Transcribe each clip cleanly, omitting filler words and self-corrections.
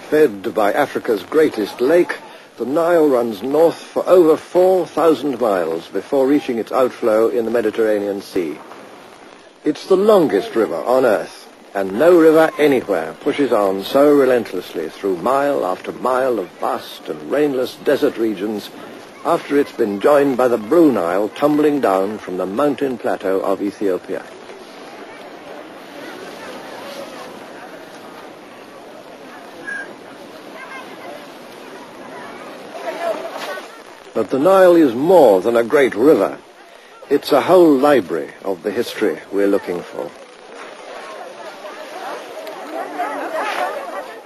Fed by Africa's greatest lake, the Nile runs north for over 4,000 miles before reaching its outflow in the Mediterranean Sea. It's the longest river on Earth, and no river anywhere pushes on so relentlessly through mile after mile of vast and rainless desert regions after it's been joined by the Blue Nile tumbling down from the mountain plateau of Ethiopia. But the Nile is more than a great river. It's a whole library of the history we're looking for.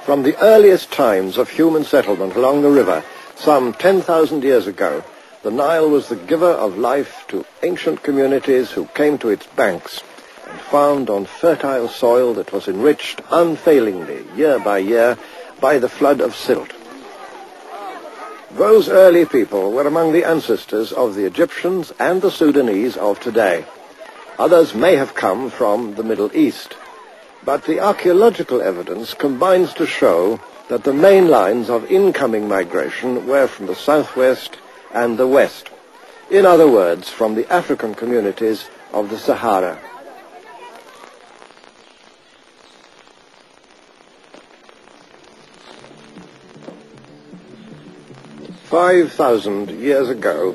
From the earliest times of human settlement along the river, some 10,000 years ago, the Nile was the giver of life to ancient communities who came to its banks and farmed on fertile soil that was enriched unfailingly, year by year, by the flood of silt. Those early people were among the ancestors of the Egyptians and the Sudanese of today. Others may have come from the Middle East, but the archaeological evidence combines to show that the main lines of incoming migration were from the southwest and the west. In other words, from the African communities of the Sahara. 5,000 years ago,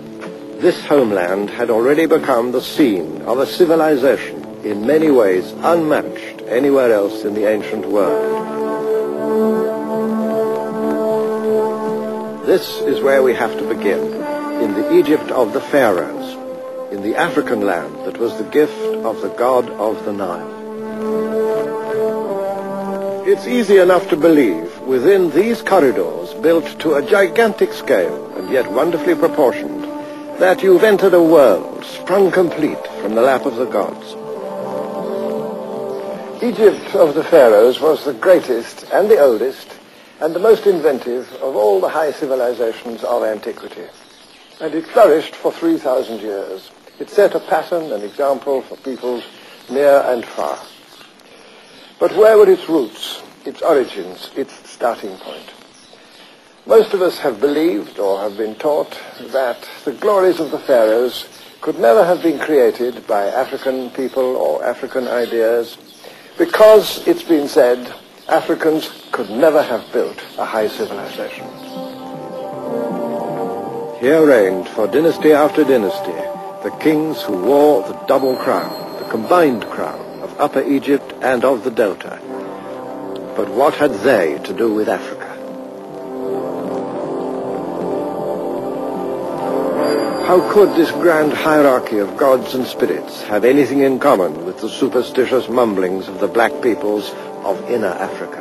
this homeland had already become the scene of a civilization in many ways unmatched anywhere else in the ancient world. This is where we have to begin, in the Egypt of the pharaohs, in the African land that was the gift of the god of the Nile. It's easy enough to believe within these corridors built to a gigantic scale and yet wonderfully proportioned that you've entered a world sprung complete from the lap of the gods. Egypt of the pharaohs was the greatest and the oldest and the most inventive of all the high civilizations of antiquity. And it flourished for 3,000 years. It set a pattern, an example for peoples near and far. But where were its roots, its origins, its starting point? Most of us have believed or have been taught that the glories of the pharaohs could never have been created by African people or African ideas because, it's been said, Africans could never have built a high civilization. Here reigned for dynasty after dynasty the kings who wore the double crown, the combined crown of Upper Egypt and of the Delta. But what had they to do with Africa? How could this grand hierarchy of gods and spirits have anything in common with the superstitious mumblings of the black peoples of inner Africa?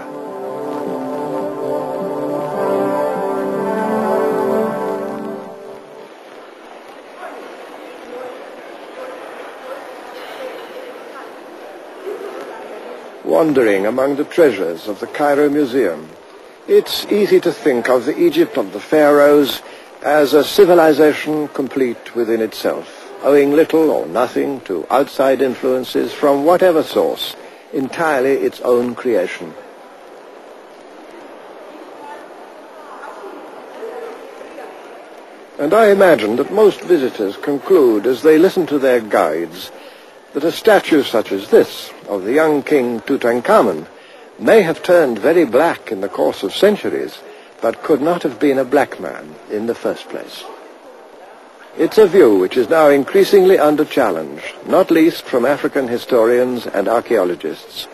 Wandering among the treasures of the Cairo Museum, it's easy to think of the Egypt of the pharaohs as a civilization complete within itself, owing little or nothing to outside influences from whatever source, entirely its own creation. And I imagine that most visitors conclude as they listen to their guides that a statue such as this of the young king Tutankhamun may have turned very black in the course of centuries, but could not have been a black man in the first place. It's a view which is now increasingly under challenge, not least from African historians and archaeologists.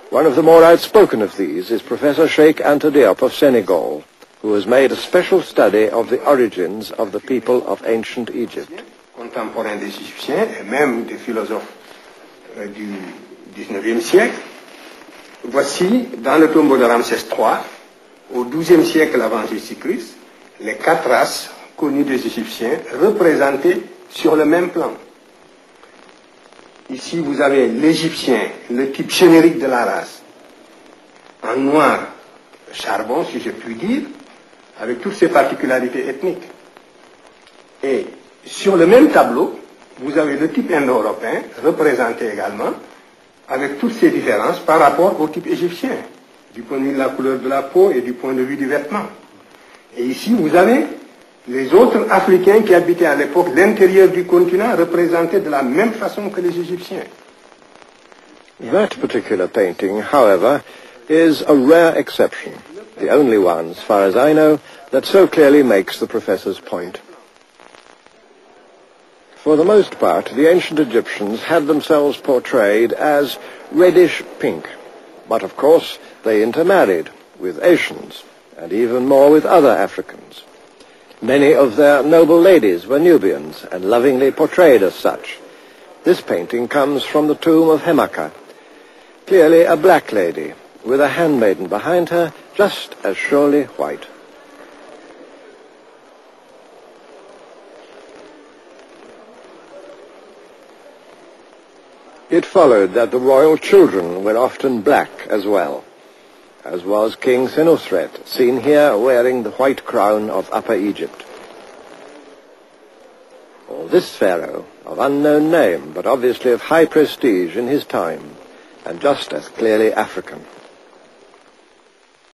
One of the more outspoken of these is Professor Cheikh Anta Diop of Senegal, who has made a special study of the origins of the people of ancient Egypt. Contemporains des Égyptiens et même des philosophes du XIXe siècle. Voici, dans le tombeau de Ramsès III, au XIIe siècle avant Jésus-Christ, les 4 races connues des Égyptiens représentées sur le même plan. Ici, vous avez l'Égyptien, le type générique de la race, en noir charbon, si je puis dire, avec toutes ses particularités ethniques. Et sur le même tableau, vous avez le type indo-européen, représenté également, avec toutes ses différences par rapport au type égyptien. du point de vue de la couleur de la peau et du point de vue du vêtement. Et ici, vous avez les autres Africains qui habitaient à l'époque l'intérieur du continent représentés de la même façon que les Égyptiens. That particular painting, however, is a rare exception, the only one, as far as I know, that so clearly makes the professor's point. For the most part, the ancient Egyptians had themselves portrayed as reddish pink, but of course they intermarried with Asians, and even more with other Africans. Many of their noble ladies were Nubians, and lovingly portrayed as such. This painting comes from the tomb of Ahaggar, clearly a black lady, with a handmaiden behind her, just as surely white. It followed that the royal children were often black as well, as was King Senusret, seen here wearing the white crown of Upper Egypt. Or this pharaoh, of unknown name, but obviously of high prestige in his time, and just as clearly African.